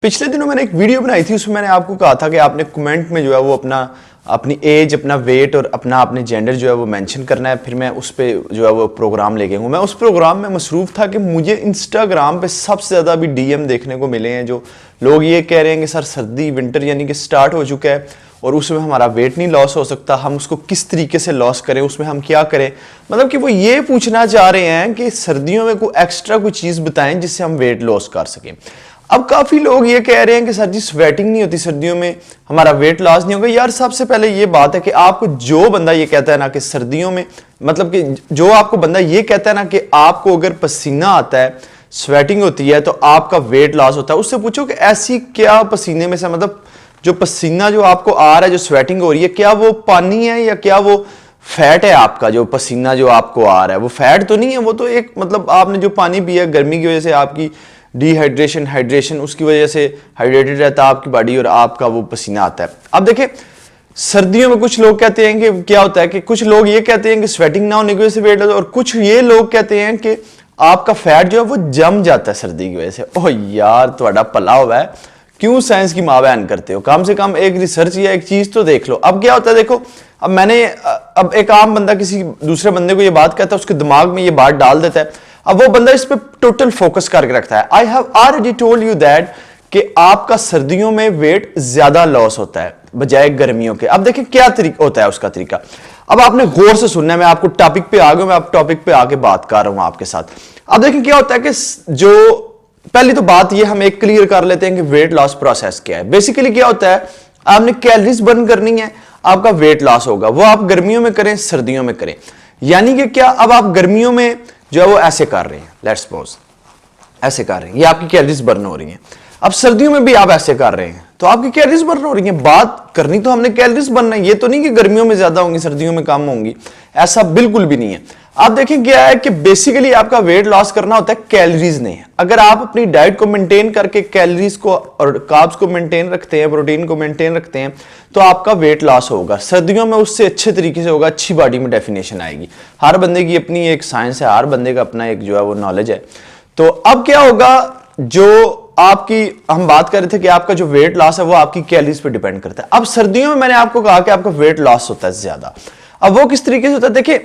पिछले दिनों मैंने एक वीडियो बनाई थी, उसमें मैंने आपको कहा था कि आपने कमेंट में जो है वो अपनी एज, अपना वेट और अपने जेंडर जो है वो मेंशन करना है। फिर मैं उस पर जो है वो प्रोग्राम लेके आऊँगा। मैं उस प्रोग्राम में मसरूफ़ था कि मुझे इंस्टाग्राम पे सबसे ज़्यादा अभी डीएम देखने को मिले हैं, जो लोग ये कह रहे हैं कि सर सर्दी विंटर यानी कि स्टार्ट हो चुका है और उसमें हमारा वेट नहीं लॉस हो सकता, हम उसको किस तरीके से लॉस करें, उसमें हम क्या करें। मतलब कि वो ये पूछना चाह रहे हैं कि सर्दियों में कोई एक्स्ट्रा कोई चीज़ बताएं जिससे हम वेट लॉस कर सकें। अब काफ़ी लोग ये कह रहे हैं कि सर जी स्वेटिंग नहीं होती सर्दियों में, हमारा वेट लॉस नहीं होगा। यार सबसे पहले ये बात है कि आपको जो बंदा ये कहता है ना कि सर्दियों में, मतलब कि जो आपको बंदा ये कहता है ना कि आपको अगर पसीना आता है, स्वेटिंग होती है तो आपका वेट लॉस होता है, उससे पूछो कि ऐसी क्या पसीने में से, मतलब जो पसीना जो आपको आ रहा है, जो स्वेटिंग हो रही है, क्या वो पानी है या क्या वो फैट है? आपका जो पसीना जो आपको आ रहा है वो फैट तो नहीं है, वो तो एक मतलब आपने जो पानी पिया गर्मी की वजह से, आपकी डिहाइड्रेशन हाइड्रेशन उसकी वजह से हाइड्रेटेड रहता है आपकी बॉडी और आपका वो पसीना आता है। अब देखें सर्दियों में कुछ लोग कहते हैं कि क्या होता है कि कुछ लोग ये कहते हैं कि स्वेटिंग ना होने की वजह से वेट लॉस, और कुछ ये लोग कहते हैं कि आपका फैट जो है वो जम जाता है सर्दी की वजह से। ओह यार तुम्हारा भला हुआ है, क्यों साइंस की माँ बहन करते हो? कम से कम एक रिसर्च या एक चीज तो देख लो। अब क्या होता है देखो, अब एक आम बंदा किसी दूसरे बंदे को ये बात कहता है, उसके दिमाग में ये बात डाल देता है, अब वो बंदा इस पे टोटल फोकस करके रखता है। I have already told you that कि आपका सर्दियों में वेट ज्यादा लॉस होता है बजाय गर्मियों के। अब देखिए क्या तरीका होता है उसका तरीका, अब आपने गौर से सुनना है। मैं आपको टॉपिक पे आ गया, मैं आप टॉपिक पे आके बात कर रहा हूं आपके साथ। अब देखिए क्या होता है कि जो पहली तो बात ये हम एक क्लियर कर लेते हैं कि वेट लॉस प्रोसेस क्या है। बेसिकली क्या होता है, आपने कैलोरीज बर्न करनी है, आपका वेट लॉस होगा। वो आप गर्मियों में करें सर्दियों में करें, यानी कि क्या, अब आप गर्मियों में जो है वो ऐसे कर रहे हैं, लेट्स सपोज ऐसे कर रहे हैं, ये आपकी कैलोरीज बर्न हो रही हैं। अब सर्दियों में भी आप ऐसे कर रहे हैं तो आपकी कैलोरीज बर्न हो रही है। बात करनी तो हमने कैलोरीज बर्न है, ये तो नहीं कि गर्मियों में ज्यादा होंगी सर्दियों में कम होंगी, ऐसा बिल्कुल भी नहीं है। आप देखें क्या है कि बेसिकली आपका वेट लॉस करना होता है कैलोरीज नहीं। अगर आप अपनी डाइट को मेंटेन करके कैलोरीज को और कार्ब्स को मेंटेन रखते हैं, प्रोटीन को मेंटेन रखते हैं, तो आपका वेट लॉस होगा। सर्दियों में उससे अच्छे तरीके से होगा, अच्छी बॉडी में डेफिनेशन आएगी। हर बंदे की अपनी एक साइंस है, हर बंदे का अपना एक जो है वो नॉलेज है। तो अब क्या होगा, जो आपकी हम बात कर रहे थे कि आपका जो वेट लॉस है वो आपकी कैलोरीज पे डिपेंड करता है। अब सर्दियों में मैंने आपको कहा कि आपका वेट लॉस होता है ज्यादा। अब वो किस तरीके से होता है, देखिए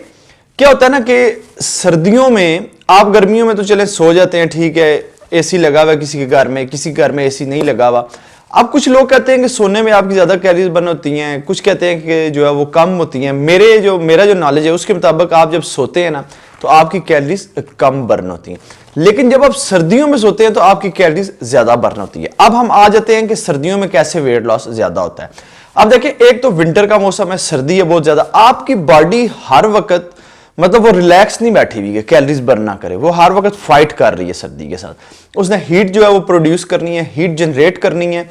क्या होता है ना कि सर्दियों में आप, गर्मियों में तो चले सो जाते हैं, ठीक है, एसी लगा हुआ है किसी के घर में, किसी घर में एसी नहीं लगा हुआ। अब कुछ लोग कहते हैं कि सोने में आपकी ज्यादा कैलोरीज बर्न होती हैं, कुछ कहते हैं कि जो है वो कम होती हैं। मेरा जो नॉलेज है उसके मुताबिक आप जब सोते हैं ना तो आपकी कैलोरीज कम बर्न होती हैं, लेकिन जब आप सर्दियों में सोते हैं तो आपकी कैलोरीज ज्यादा बर्न होती है। अब हम आ जाते हैं कि सर्दियों में कैसे वेट लॉस ज्यादा होता है। अब देखिए, एक तो विंटर का मौसम है, सर्दी है बहुत ज्यादा, आपकी बॉडी हर वक्त मतलब वो रिलैक्स नहीं बैठी हुई है कैलोरीज बर्न ना करे, वो हर वक्त फाइट कर रही है सर्दी के साथ। उसने हीट जो है वो प्रोड्यूस करनी है, हीट जनरेट करनी है,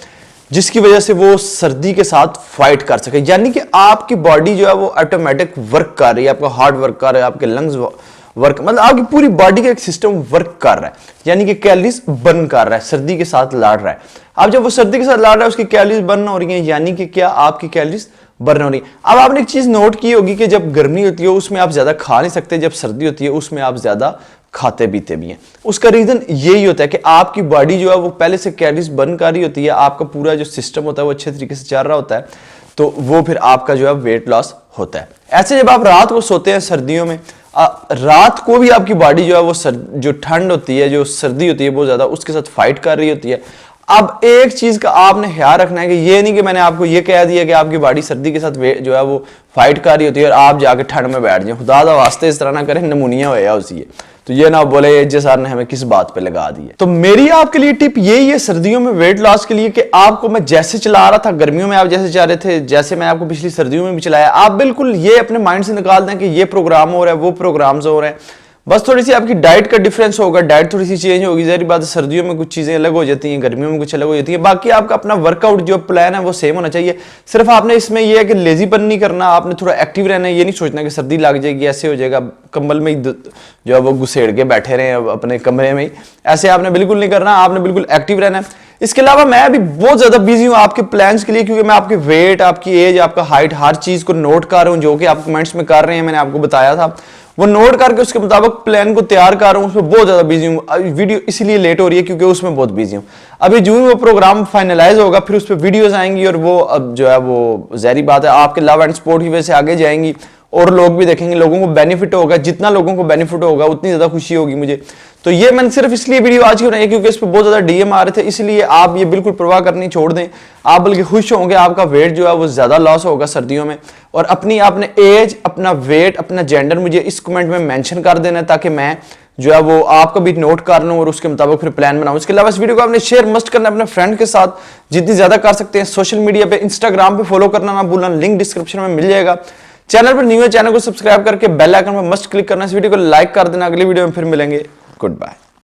जिसकी वजह से वो सर्दी के साथ फाइट कर सके। यानी कि आपकी बॉडी जो है वो ऑटोमेटिक वर्क कर रही है, आपका हार्ट वर्क कर रहा है, आपके लंग्स वर्क, मतलब आपकी पूरी बॉडी का एक सिस्टम वर्क कर रहा है, यानी कि कैलोरीज बर्न कर रहा है, सर्दी के साथ लड़ रहा है। अब जब वो सर्दी के साथ लड़ रहा है उसकी कैलोरीज बर्न हो रही है, यानी कि क्या, आपकी कैलोरीज बर्न हो रही है। अब आपने एक चीज नोट की होगी कि जब गर्मी होती है उसमें आप ज्यादा खा नहीं सकते, जब सर्दी होती है उसमें आप ज्यादा खाते पीते भी हैं। उसका रीजन यही होता है कि आपकी बॉडी जो है वो पहले से कैलोरीज बर्न कर रही होती है, आपका पूरा जो सिस्टम होता है वो अच्छे तरीके से चल रहा होता है, तो वो फिर आपका जो है वेट लॉस होता है। ऐसे जब आप रात को सोते हैं सर्दियों में, रात को भी आपकी बॉडी जो है वो जो ठंड होती है, जो सर्दी होती है बहुत ज्यादा, उसके साथ फाइट कर रही होती है। अब एक चीज का आपने ख्याल रखना है कि ये नहीं कि मैंने आपको ये कह दिया कि आपकी बॉडी सर्दी के साथ जो है वो फाइट कर रही होती है और आप जाके ठंड में बैठ जाए। खुदा दा वास्ते इस तरह ना करें, नमूनिया होया उसी है, तो ये ना बोले एजे सर ने हमें किस बात पे लगा दी है। तो मेरी आपके लिए टिप यही है सर्दियों में वेट लॉस के लिए कि आपको मैं जैसे चला रहा था गर्मियों में, आप जैसे जा रहे थे, जैसे मैं आपको पिछली सर्दियों में भी चलाया, आप बिल्कुल ये अपने माइंड से निकाल दें कि ये प्रोग्राम हो रहा है, वो प्रोग्राम्स हो रहे हैं। बस थोड़ी सी आपकी डाइट का डिफरेंस होगा, डाइट थोड़ी सी चेंज होगी, ज़ाहिर बात है सर्दियों में कुछ चीज़ें अलग हो जाती हैं, गर्मियों में कुछ अलग हो जाती है। बाकी आपका अपना वर्कआउट जो प्लान है वो सेम होना चाहिए। सिर्फ आपने इसमें यह है कि लेजीपन नहीं करना, आपने थोड़ा एक्टिव रहना है। ये नहीं सोचना कि सर्दी लग जाएगी ऐसे हो जाएगा, कंबल में ही जो है वो घुसेड़ के बैठे रहे अपने कमरे में ही, ऐसे आपने बिल्कुल नहीं करना, आपने बिल्कुल एक्टिव रहना है। इसके अलावा मैं अभी बहुत ज्यादा बिजी हूं आपके प्लान्स के लिए, क्योंकि मैं आपके वेट, आपकी एज, आपका हाइट, हर चीज को नोट कर रहा हूं जो कि आप कमेंट्स में कर रहे हैं, मैंने आपको बताया था। वो नोट करके उसके मुताबिक प्लान को तैयार कर रहा हूँ, उसमें बहुत ज़्यादा बिजी हूँ। वीडियो इसीलिए लेट हो रही है क्योंकि उसमें बहुत बिजी हूँ। अभी जून में वो प्रोग्राम फाइनलाइज होगा, फिर उस पर वीडियोज़ आएंगी और वो अब जो है वो ज़ाहिर बात है आपके लव एंड स्पोर्ट की वजह से आगे जाएंगी और लोग भी देखेंगे, लोगों को बेनिफिट होगा। जितना लोगों को बेनिफिट होगा उतनी ज़्यादा खुशी होगी मुझे। तो ये मैंने सिर्फ इसलिए वीडियो आज की बनाई है क्योंकि इस पर बहुत ज़्यादा डीएम आ रहे थे, इसलिए आप ये बिल्कुल परवाह करनी छोड़ दें। आप बल्कि खुश होंगे, आपका वेट जो है वो ज़्यादा लॉस होगा सर्दियों में। और अपनी आपने एज, अपना वेट, अपना जेंडर मुझे इस कमेंट में मेंशन कर देना ताकि मैं जो है वो आपका भी नोट कर लूँ और उसके मुताबिक फिर प्लान बनाऊँ। इसके अलावा इस वीडियो को आपने शेयर मस्ट करना अपने फ्रेंड के साथ, जितनी ज़्यादा कर सकते हैं। सोशल मीडिया पे, इंस्टाग्राम पे फॉलो करना ना भूलना, लिंक डिस्क्रिप्शन में मिल जाएगा। चैनल पर न्यू है, चैनल को सब्सक्राइब करके बेल आइकन पर मस्ट क्लिक करना। इस वीडियो को लाइक कर देना। अगली वीडियो में फिर मिलेंगे। Good bye.